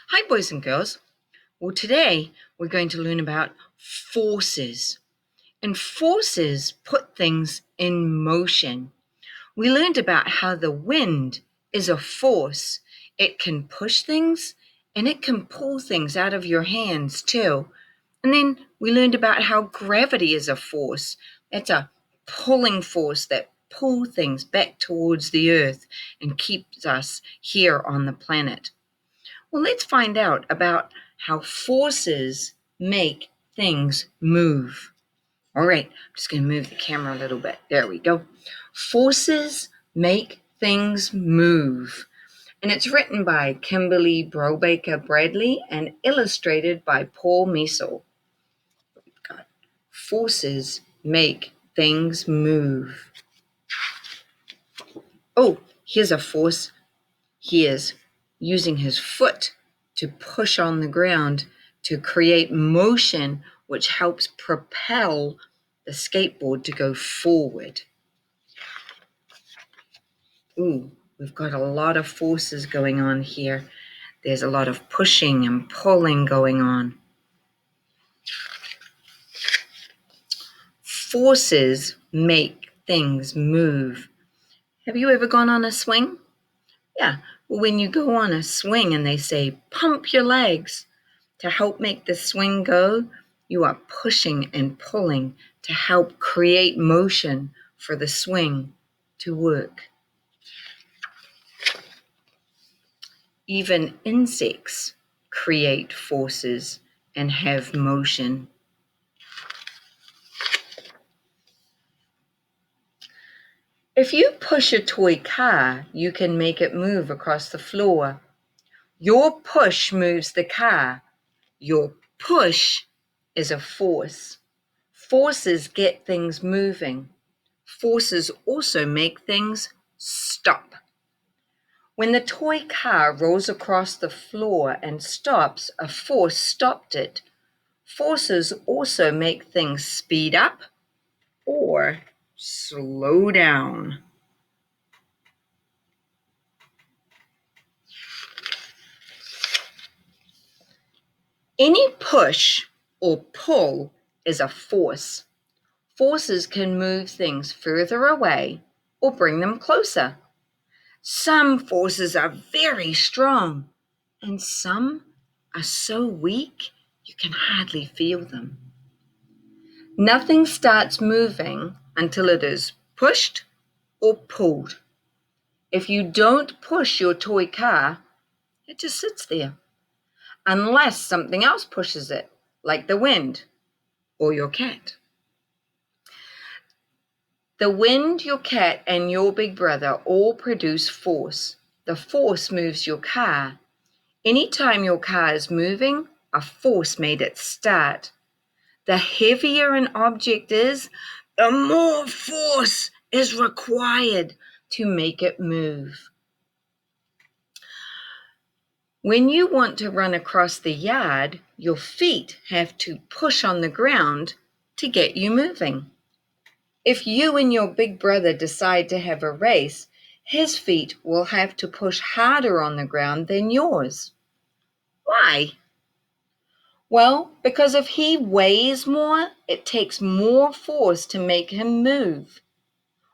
Hi, boys and girls. Well, today we're going to learn about forces. And forces put things in motion. We learned about how the wind is a force. It can push things and it can pull things out of your hands too. And then we learned about how gravity is a force. It's a pulling force that pulls things back towards the earth and keeps us here on the planet. Well, let's find out about how forces make things move. All right, I'm just going to move the camera a little bit. There we go. Forces make things move. And it's written by Kimberly Brobaker Bradley and illustrated by Paul Meisel. Forces make things move. Oh, here's a force. He is using his foot to push on the ground to create motion, which helps propel the skateboard to go forward. Ooh, we've got a lot of forces going on here. There's a lot of pushing and pulling going on. Forces make things move. Have you ever gone on a swing? Yeah, well, when you go on a swing and they say, pump your legs to help make the swing go, you are pushing and pulling to help create motion for the swing to work. Even insects create forces and have motion. If you push a toy car, you can make it move across the floor. Your push moves the car. Your push is a force. Forces get things moving. Forces also make things stop. When the toy car rolls across the floor and stops, a force stopped it. Forces also make things speed up or slow down. Any push or pull is a force. Forces can move things further away or bring them closer. Some forces are very strong, and some are so weak you can hardly feel them. Nothing starts moving until it is pushed or pulled. If you don't push your toy car, it just sits there, unless something else pushes it, like the wind or your cat. The wind, your cat, and your big brother all produce force. The force moves your car. Anytime your car is moving, a force made it start. The heavier an object is, the more force is required to make it move. When you want to run across the yard, your feet have to push on the ground to get you moving. If you and your big brother decide to have a race, his feet will have to push harder on the ground than yours. Why? Well, because if he weighs more, it takes more force to make him move.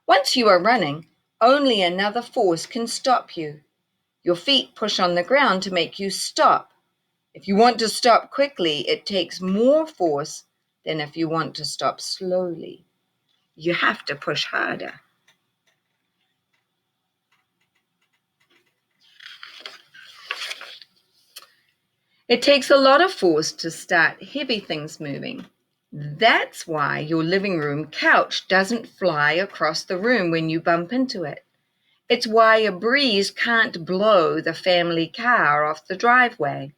Once you are running, only another force can stop you. Your feet push on the ground to make you stop. If you want to stop quickly, it takes more force than if you want to stop slowly. You have to push harder. It takes a lot of force to start heavy things moving. That's why your living room couch doesn't fly across the room when you bump into it. It's why a breeze can't blow the family car off the driveway.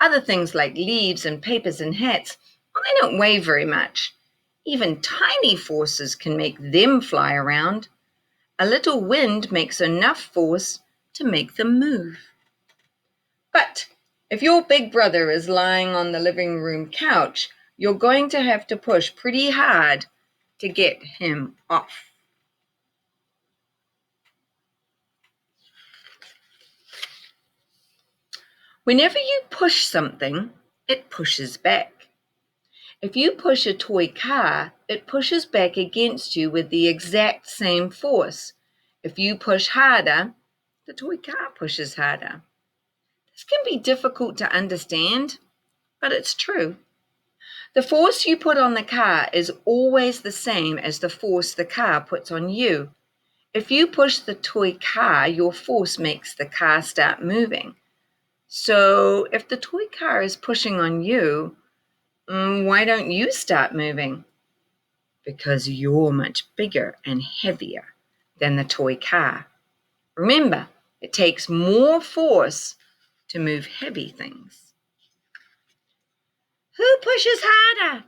Other things like leaves and papers and hats, well, they don't weigh very much. Even tiny forces can make them fly around. A little wind makes enough force to make them move. But if your big brother is lying on the living room couch, you're going to have to push pretty hard to get him off. Whenever you push something, it pushes back. If you push a toy car, it pushes back against you with the exact same force. If you push harder, the toy car pushes harder. This can be difficult to understand, but it's true. The force you put on the car is always the same as the force the car puts on you. If you push the toy car, your force makes the car start moving. So if the toy car is pushing on you, why don't you start moving? Because you're much bigger and heavier than the toy car. Remember, it takes more force to move heavy things. Who pushes harder?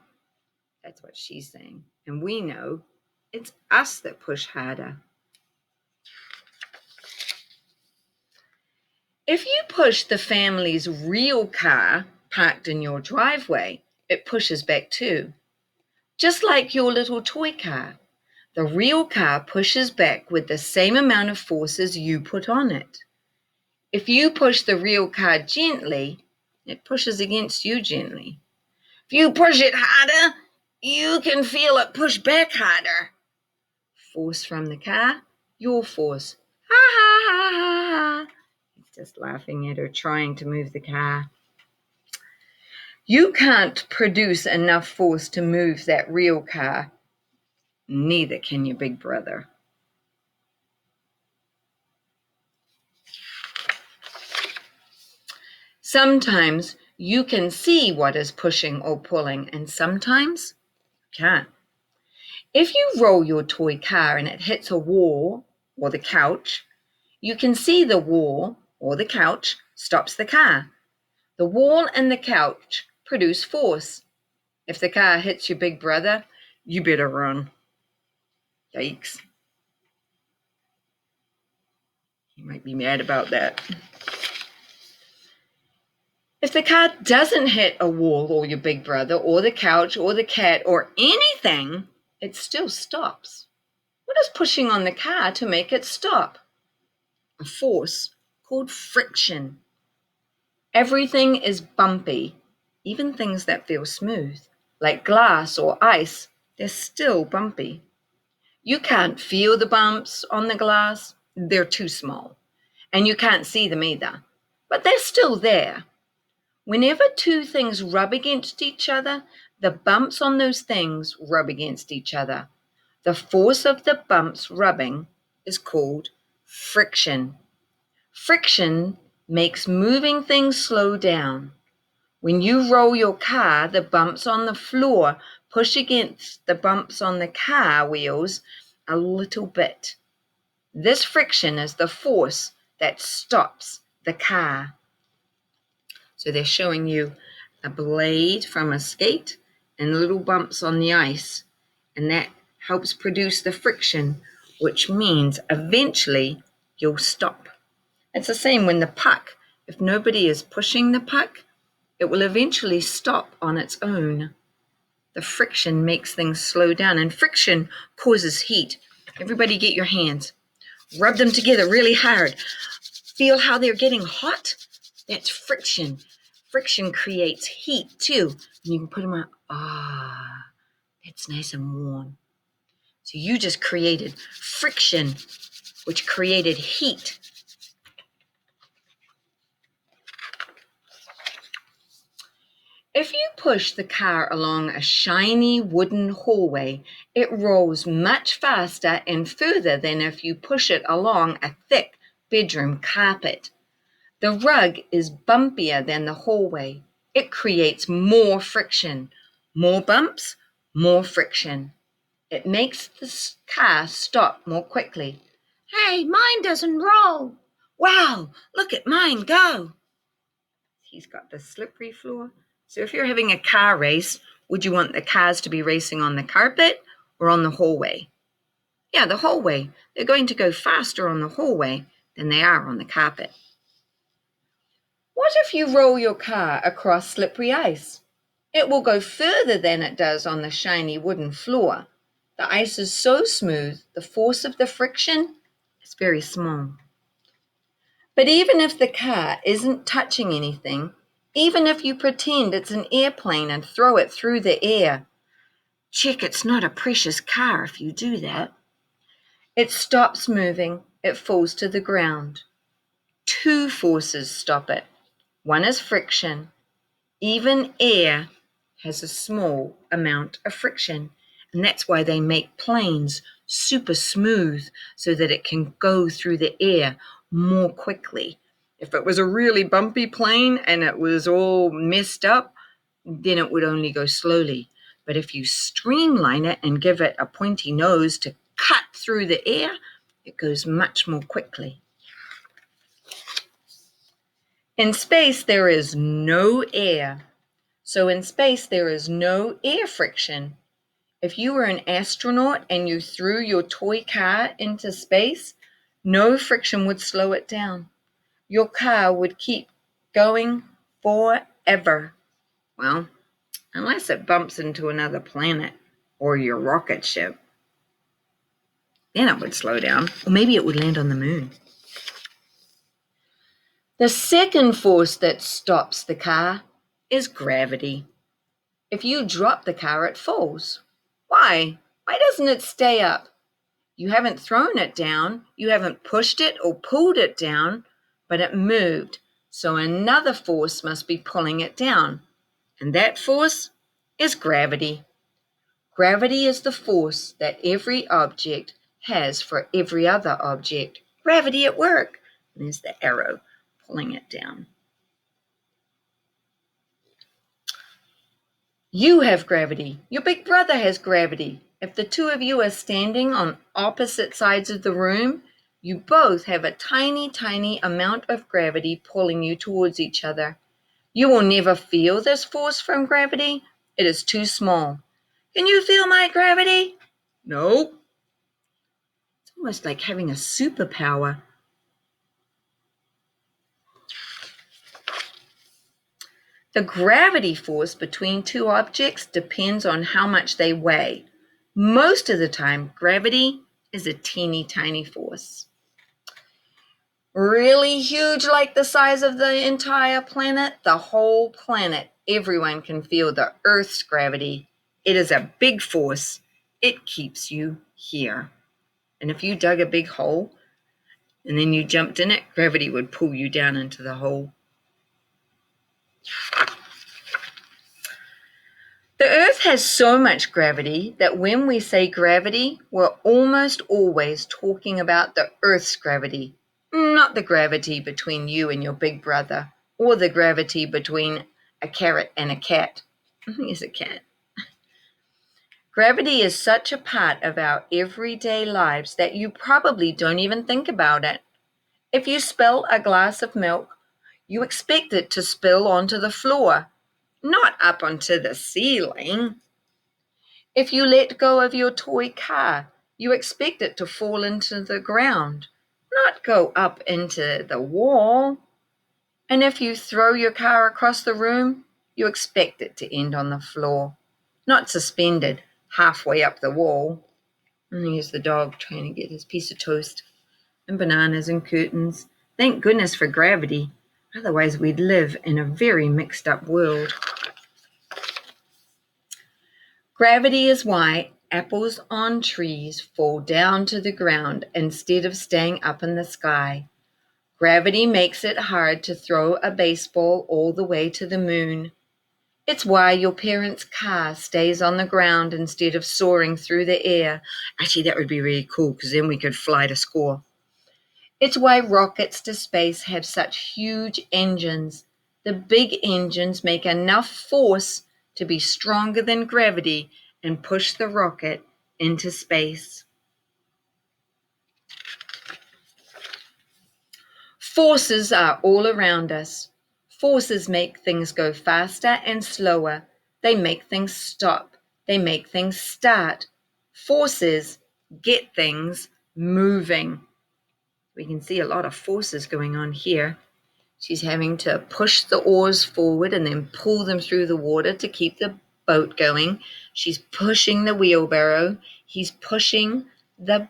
That's what she's saying. And we know it's us that push harder. If you push the family's real car parked in your driveway, it pushes back too. Just like your little toy car, the real car pushes back with the same amount of force as you put on it. If you push the real car gently, it pushes against you gently. If you push it harder, you can feel it push back harder. Force from the car, your force. Ha ha ha ha ha. He's just laughing at her, trying to move the car. You can't produce enough force to move that real car. Neither can your big brother. Sometimes you can see what is pushing or pulling, and sometimes you can't. If you roll your toy car and it hits a wall or the couch, you can see the wall or the couch stops the car. The wall and the couch produce force. If the car hits your big brother, you better run. Yikes. He might be mad about that. If the car doesn't hit a wall or your big brother or the couch or the cat or anything, it still stops. What is pushing on the car to make it stop? A force called friction. Everything is bumpy, even things that feel smooth, like glass or ice, they're still bumpy. You can't feel the bumps on the glass, they're too small, and you can't see them either, but they're still there. Whenever two things rub against each other, the bumps on those things rub against each other. The force of the bumps rubbing is called friction. Friction makes moving things slow down. When you roll your car, the bumps on the floor push against the bumps on the car wheels a little bit. This friction is the force that stops the car. So they're showing you a blade from a skate and little bumps on the ice, and that helps produce the friction, which means eventually you'll stop. It's the same when the puck, if nobody is pushing the puck, it will eventually stop on its own. The friction makes things slow down, and friction causes heat. Everybody get your hands. Rub them together really hard. Feel how they're getting hot? That's friction. Friction creates heat too. And you can put them on. It's nice and warm. So you just created friction, which created heat. If you push the car along a shiny wooden hallway, it rolls much faster and further than if you push it along a thick bedroom carpet. The rug is bumpier than the hallway. It creates more friction. More bumps, more friction. It makes the car stop more quickly. Hey, mine doesn't roll. Wow, look at mine go. He's got the slippery floor. So if you're having a car race, would you want the cars to be racing on the carpet or on the hallway? Yeah, the hallway. They're going to go faster on the hallway than they are on the carpet. What if you roll your car across slippery ice? It will go further than it does on the shiny wooden floor. The ice is so smooth, the force of the friction is very small. But even if the car isn't touching anything, even if you pretend it's an airplane and throw it through the air, check it's not a precious car if you do that. It stops moving, it falls to the ground. Two forces stop it. One is friction. Even air has a small amount of friction, and that's why they make planes super smooth so that it can go through the air more quickly. If it was a really bumpy plane and it was all messed up, then it would only go slowly. But if you streamline it and give it a pointy nose to cut through the air, it goes much more quickly. In space, there is no air. So in space, there is no air friction. If you were an astronaut and you threw your toy car into space, no friction would slow it down. Your car would keep going forever. Well, unless it bumps into another planet or your rocket ship. Then it would slow down, or maybe it would land on the moon. The second force that stops the car is gravity. If you drop the car, it falls. Why? Why doesn't it stay up? You haven't thrown it down, you haven't pushed it or pulled it down, but it moved. So another force must be pulling it down. And that force is gravity. Gravity is the force that every object has for every other object. Gravity at work. And there's the arrow pulling it down. You have gravity. Your big brother has gravity. If the two of you are standing on opposite sides of the room, you both have a tiny, tiny amount of gravity pulling you towards each other. You will never feel this force from gravity. It is too small. Can you feel my gravity? No. It's almost like having a superpower. The gravity force between two objects depends on how much they weigh. Most of the time, gravity is a teeny tiny force. Really huge, like the size of the entire planet, the whole planet, everyone can feel the Earth's gravity. It is a big force. It keeps you here. And if you dug a big hole and then you jumped in it, gravity would pull you down into the hole. The Earth has so much gravity that when we say gravity, we're almost always talking about the Earth's gravity, not the gravity between you and your big brother, or the gravity between a carrot and a cat. I think it's a cat. Gravity is such a part of our everyday lives that you probably don't even think about it. If you spill a glass of milk, you expect it to spill onto the floor, not up onto the ceiling. If you let go of your toy car, you expect it to fall into the ground, not go up into the wall. And if you throw your car across the room, you expect it to end on the floor, not suspended halfway up the wall. And here's the dog trying to get his piece of toast and bananas and curtains. Thank goodness for gravity. Otherwise, we'd live in a very mixed up world. Gravity is why apples on trees fall down to the ground instead of staying up in the sky. Gravity makes it hard to throw a baseball all the way to the moon. It's why your parents' car stays on the ground instead of soaring through the air. Actually, that would be really cool because then we could fly to school. It's why rockets to space have such huge engines. The big engines make enough force to be stronger than gravity and push the rocket into space. Forces are all around us. Forces make things go faster and slower. They make things stop. They make things start. Forces get things moving. We can see a lot of forces going on here. She's having to push the oars forward and then pull them through the water to keep the boat going. She's pushing the wheelbarrow. He's pushing the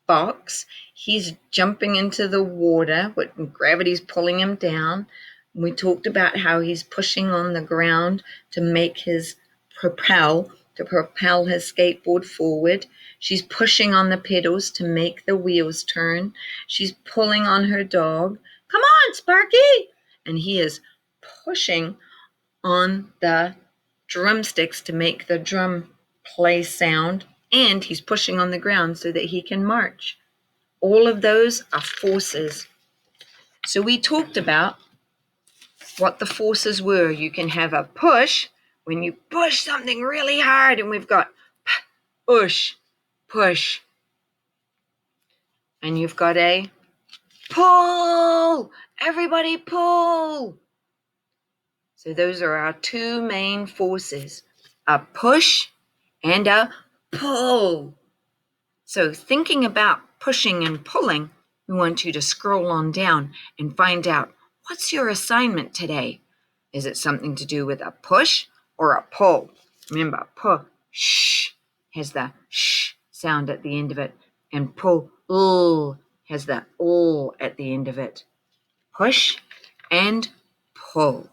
box. He's jumping into the water, but gravity's pulling him down. We talked about how he's pushing on the ground to make his propel his skateboard forward. She's pushing on the pedals to make the wheels turn. She's pulling on her dog. Come on, Sparky! And he is pushing on the drumsticks to make the drum play sound, and he's pushing on the ground so that he can march. All of those are forces. So we talked about what the forces were. You can have a push when you push something really hard, and we've got push, push. And you've got a pull. Everybody pull. So those are our two main forces, a push and a pull. So thinking about pushing and pulling, we want you to scroll on down and find out, what's your assignment today? Is it something to do with a push or a pull? Remember, push has the sh sound at the end of it, and pull has the at the end of it. Push and pull.